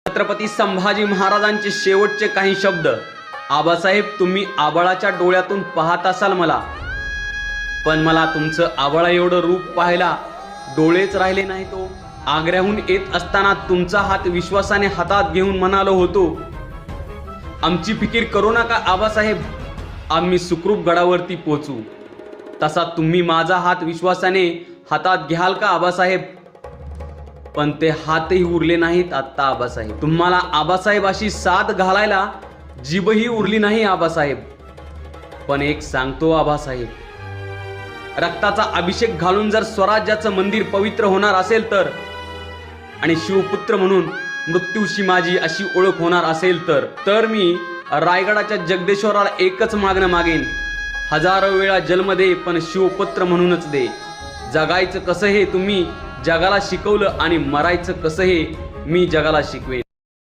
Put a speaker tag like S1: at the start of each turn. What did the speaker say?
S1: छत्रपती संभाजी महाराजांचे शेवटचे काही शब्द. आबासाहेब, तुम्ही आबाळाच्या डोळ्यातून पाहत असाल मला, पण मला तुमचं आबाळा एवढं रूप पाहायला डोळेच राहिले नाही. तो आग्र्याहून येत असताना तुमचा हात विश्वासाने हातात घेऊन म्हणालो होतो, आमची फिकीर करू नका आबासाहेब, आम्ही सुखरूप गडावरती पोचू. तसा तुम्ही माझा हात विश्वासाने हातात घ्याल का आबासाहेब? पण ते हातही उरले नाहीत आत्ता आबासाहेब. तुम्हाला आबासाहेब अशी साथ घालायला जीभही उरली नाही आबासाहेब. पण एक सांगतो आबासाहेब, रक्ताचा अभिषेक घालून जर स्वराज्याचं मंदिर पवित्र होणार असेल तर, आणि शिवपुत्र म्हणून मृत्यूशी माझी अशी ओळख होणार असेल तर मी रायगडाच्या जगदेश्वराला एकच मागणं मागेन, हजारो वेळा जन्म दे पण शिवपुत्र म्हणूनच दे. जगायचं कसं हे तुम्ही जगाला शिकवलं आणि मरायचं कसं हे मी जगाला शिकवेन.